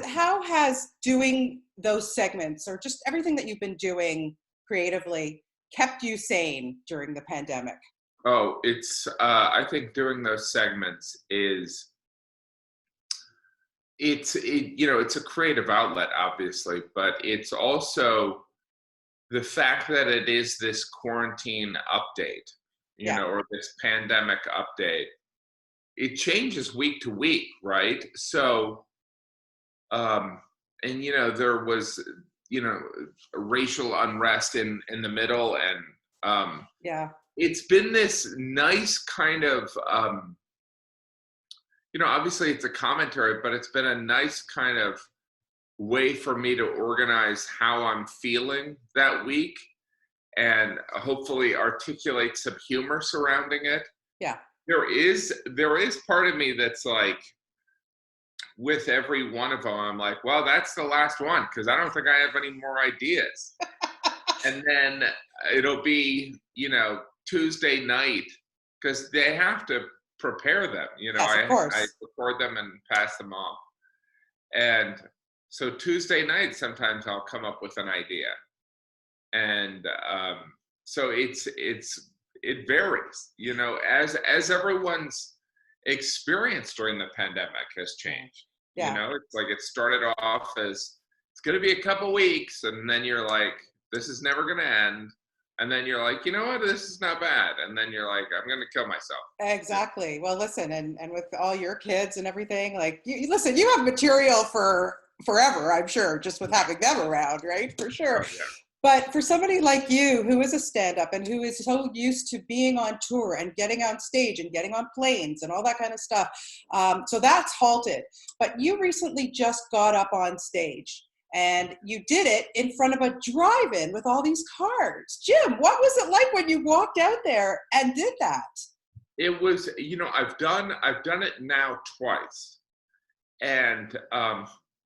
how has doing those segments or just everything that you've been doing creatively kept you sane during the pandemic? Oh, I think doing those segments it's a creative outlet, obviously, but it's also the fact that it is this quarantine update, Yeah, or this pandemic update. It changes week to week, right? So, um, and there was, you know, racial unrest in the middle, and yeah, it's been this nice kind of, obviously it's a commentary, but it's been a nice kind of way for me to organize how I'm feeling that week and hopefully articulate some humor surrounding it. yeah. There is part of me that's like, with every one of them, I'm like, well, that's the last one because I don't think I have any more ideas. And then it'll be, Tuesday night because they have to prepare them. Yes, of I course. record them and pass them off. And so Tuesday night, sometimes I'll come up with an idea. And so it varies, as everyone's experience during the pandemic has changed. Yeah. It's like it started off as it's going to be a couple weeks, and then you're like, this is never going to end. And then you're like, you know what, this is not bad. And then you're like, I'm going to kill myself. Exactly. Well, listen, and with all your kids and everything, like listen, you have material for forever, I'm sure, just with having them around, right? For sure. Oh yeah. But for somebody like you, who is a stand-up and who is so used to being on tour and getting on stage and getting on planes and all that kind of stuff, so that's halted. But you recently just got up on stage and you did it in front of a drive-in with all these cars. Jim, what was it like when you walked out there and did that? It was, I've done it now twice, and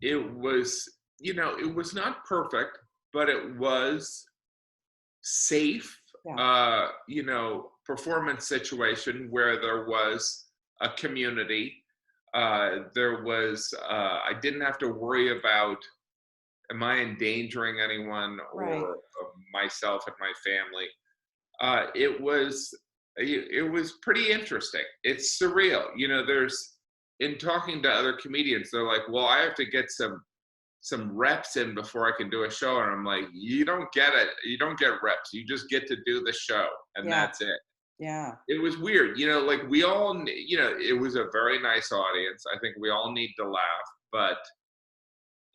it was, it was not perfect, but it was safe, Yeah, performance situation where there was a community. I didn't have to worry about, am I endangering anyone right. or myself and my family. It was pretty interesting. It's surreal. In talking to other comedians, they're like, well, I have to get some reps in before I can do a show. And I'm like, you don't get it. You don't get reps. You just get to do the show, and Yeah, that's it. yeah. It was weird. Like we all, it was a very nice audience. I think we all need to laugh, but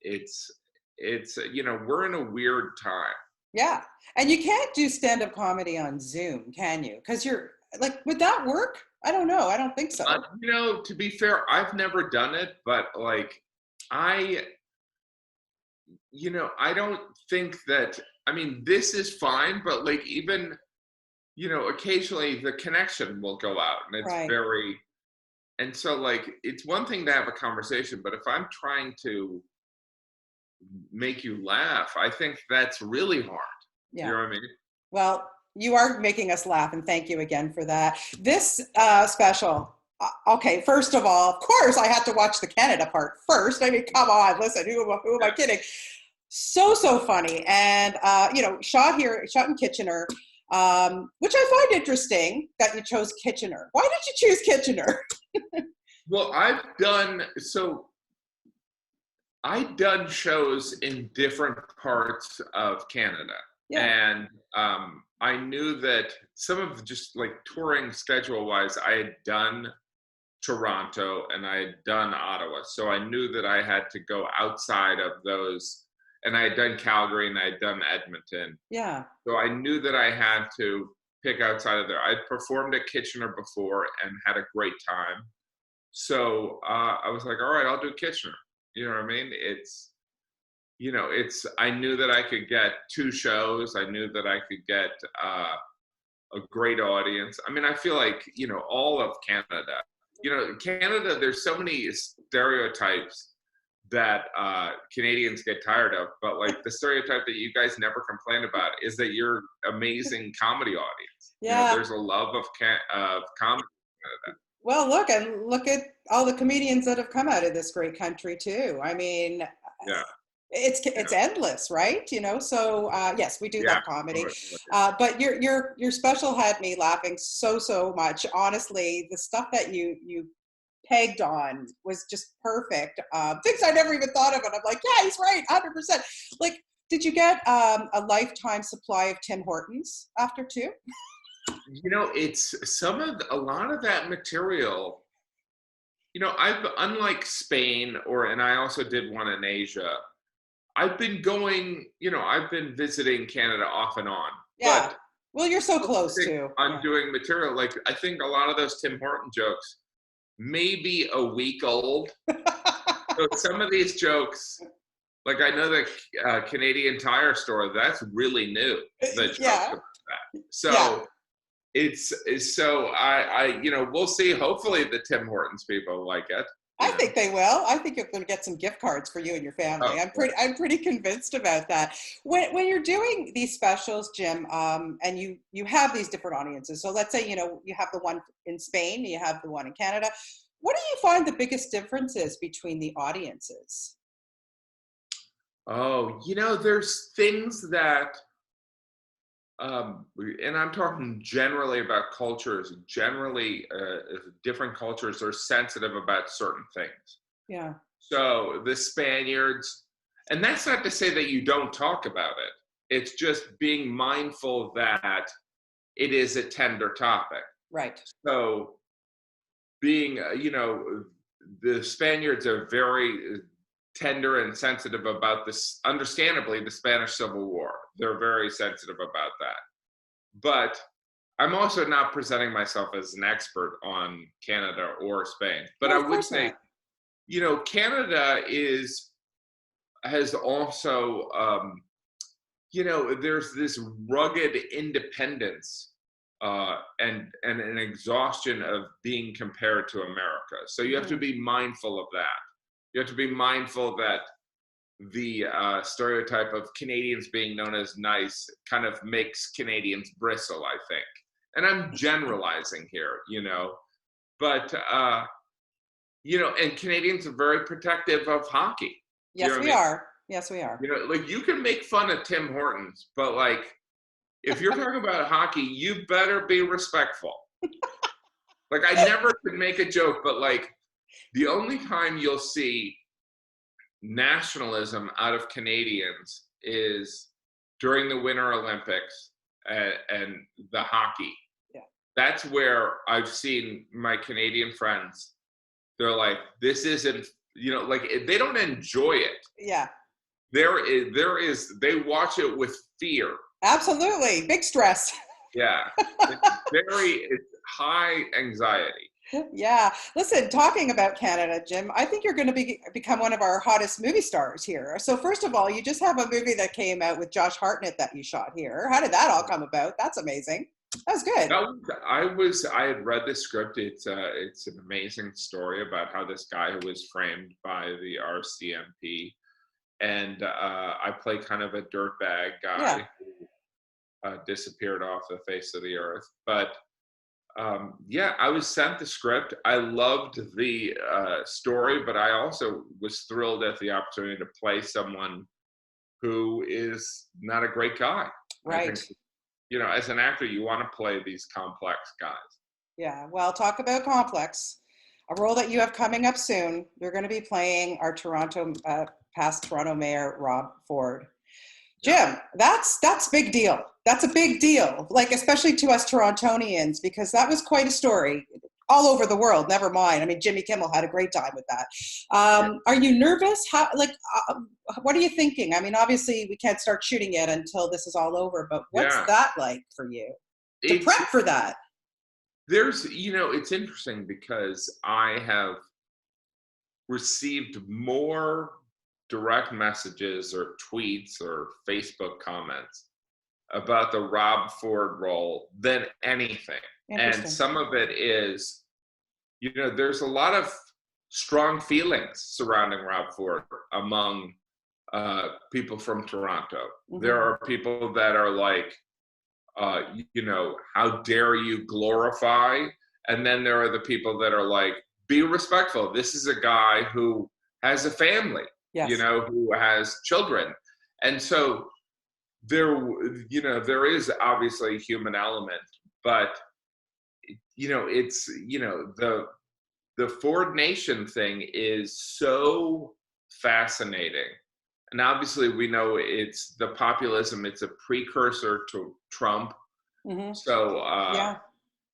it's we're in a weird time. Yeah. And you can't do stand-up comedy on Zoom, can you? Because you're like, would that work? I don't know. I don't think so. To be fair, I've never done it, but like, I, I don't think that, I mean, this is fine, but like, even, occasionally the connection will go out, and it's Right. very, and so like, it's one thing to have a conversation, but if I'm trying to make you laugh, I think that's really hard. You Yeah. know what I mean? Well, you are making us laugh, and thank you again for that. This special, okay, first of all, of course, I had to watch the Canada part first. I mean, come on, listen, who am I kidding? So funny. And, shot in Kitchener, which I find interesting that you chose Kitchener. Why did you choose Kitchener? Well, I've done shows in different parts of Canada. Yeah, And I knew that some of just like touring schedule wise, I had done Toronto and I had done Ottawa. So I knew that I had to go outside of those. And I had done Calgary and I had done Edmonton. yeah. So I knew that I had to pick outside of there. I'd performed at Kitchener before and had a great time. So I was like, all right, I'll do Kitchener. You know what I mean? I knew that I could get two shows. I knew that I could get a great audience. I mean, I feel like, all of Canada, Canada, there's so many stereotypes that Canadians get tired of, but like the stereotype that you guys never complain about is that you're amazing comedy audience. Yeah. There's a love of comedy in Canada. Well, look at all the comedians that have come out of this great country too. I mean, Yeah, it's yeah, endless, right? So yes, we do yeah. love comedy, Oh, but your special had me laughing so much. Honestly, the stuff that you pegged on was just perfect. Things I never even thought of, and I'm like, yeah, he's right, 100%. Like, did you get a lifetime supply of Tim Hortons after two? It's a lot of that material. I've unlike Spain and I also did one in Asia. I've been visiting Canada off and on, Yeah. but Well, you're so I close think too. I'm Yeah. doing material. Like, I think a lot of those Tim Horton jokes may be a week old. So some of these jokes, like I know the Canadian Tire store, that's really new. The joke Yeah. about that. Yeah. So we'll see. Hopefully the Tim Hortons people like it. I think they will. I think you're going to get some gift cards for you and your family. Oh, I'm pretty convinced about that. When you're doing these specials, Jim, and you have these different audiences. So let's say you have the one in Spain, you have the one in Canada. What do you find the biggest differences between the audiences? oh, there's things that, and I'm talking generally about cultures. Generally, different cultures are sensitive about certain things. Yeah. So the Spaniards, and that's not to say that you don't talk about it. It's just being mindful that it is a tender topic. Right. So being, the Spaniards are very tender and sensitive about this, understandably, the Spanish Civil War. They're very sensitive about that. But I'm also not presenting myself as an expert on Canada or Spain. But No, I of would course say, not. Canada has also, there's this rugged independence and an exhaustion of being compared to America. So you have to be mindful of that. You have to be mindful that the stereotype of Canadians being known as nice kind of makes Canadians bristle, I think. And I'm generalizing here, but and Canadians are very protective of hockey. You know Yes, what I we mean? are. Yes, we are. Like, you can make fun of Tim Hortons, but like, if you're talking about hockey, you better be respectful. Like, I never could make a joke, but like, the only time you'll see nationalism out of Canadians is during the Winter Olympics and the hockey. Yeah. That's where I've seen my Canadian friends. They're like, this isn't, like, they don't enjoy it. Yeah. They watch it with fear. Absolutely. Big stress. Yeah. It's high anxiety. Yeah. Listen, talking about Canada, Jim, I think you're going to become one of our hottest movie stars here. So first of all, you just have a movie that came out with Josh Hartnett that you shot here. How did that all come about? That's amazing. That was good. I had read the script. It's an amazing story about how this guy who was framed by the RCMP, and I play kind of a dirtbag guy who disappeared off the face of the earth. But I was sent the script. I loved the story, but I also was thrilled at the opportunity to play someone who is not a great guy. Right. I think, as an actor, you want to play these complex guys. Yeah. Well, talk about complex. A role that you have coming up soon. You're going to be playing our past Toronto Mayor, Rob Ford. Jim, that's big deal. That's a big deal, like, especially to us Torontonians, because that was quite a story all over the world. Never mind. I mean, Jimmy Kimmel had a great time with that. Are you nervous? What are you thinking? I mean, obviously we can't start shooting yet until this is all over, but what's that like for you to prep for that? It's interesting because I have received more direct messages or tweets or Facebook comments about the Rob Ford role than anything. And some of it is, there's a lot of strong feelings surrounding Rob Ford among people from Toronto. Mm-hmm. There are people that are like, how dare you glorify And then there are the people that are like, be respectful. This is a guy who has a family, Yes. who has children. And so there is obviously a human element, but, it's, the Ford Nation thing is so fascinating. And obviously we know it's the populism, it's a precursor to Trump. Hmm. So Yeah.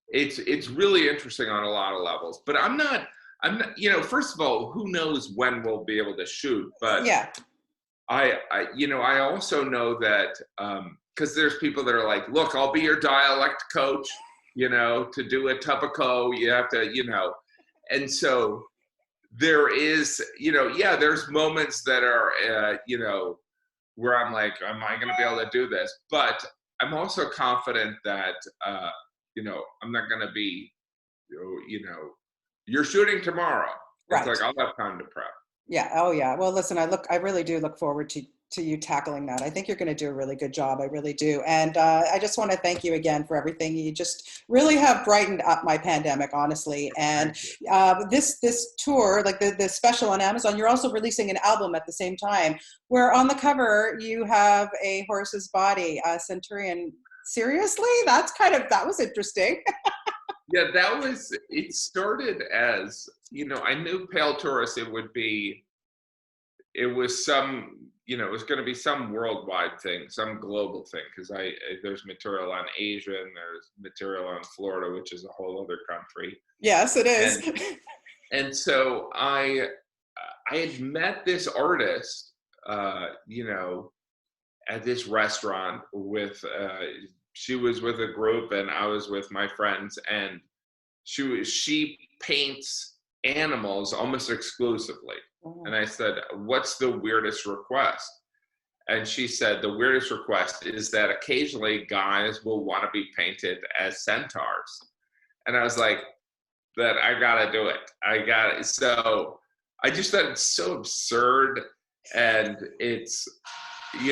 it's really interesting on a lot of levels. But I'm not, first of all, who knows when we'll be able to shoot, but Yeah. I also know that because there's people that are like, look, I'll be your dialect coach, to do a Tupico, you have to, and so there is, there's moments that are, where I'm like, am I going to be able to do this? But I'm also confident that, I'm not going to be, you're shooting tomorrow. It's Right. like, I'll have time to prep. Yeah. Oh, yeah. Well, listen, I really do look forward to you tackling that. I think you're going to do a really good job. I really do. And I just want to thank you again for everything. You just really have brightened up my pandemic, honestly. And this tour, like the special on Amazon, you're also releasing an album at the same time, where on the cover you have a horse's body, a Centurion. Seriously? That was interesting. Yeah, it started as, I knew Pale Tourist, it was it was going to be some worldwide thing, some global thing, because there's material on Asia and there's material on Florida, which is a whole other country. Yes, it is. And so I had met this artist, at this restaurant she was with a group and I was with my friends, and she paints animals almost exclusively. Oh. And I said, what's the weirdest request? And she said, the weirdest request is that occasionally guys will want to be painted as centaurs. And I was like, that I gotta do it. I got it. So I just thought it's so absurd, and it's,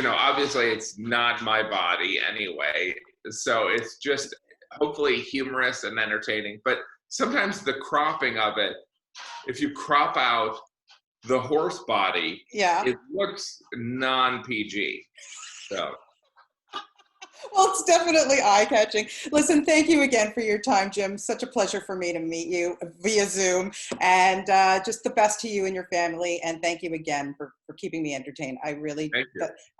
obviously it's not my body anyway. So it's just hopefully humorous and entertaining. But sometimes the cropping of it, if you crop out the horse body, Yeah. it looks non-PG. So. Well, it's definitely eye-catching. Listen, thank you again for your time, Jim. Such a pleasure for me to meet you via Zoom, and just the best to you and your family. And thank you again for keeping me entertained. I really,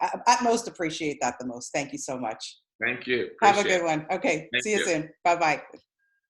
at most, appreciate that the most. Thank you so much. Thank you. Have a good one. Okay, see you soon. Bye-bye.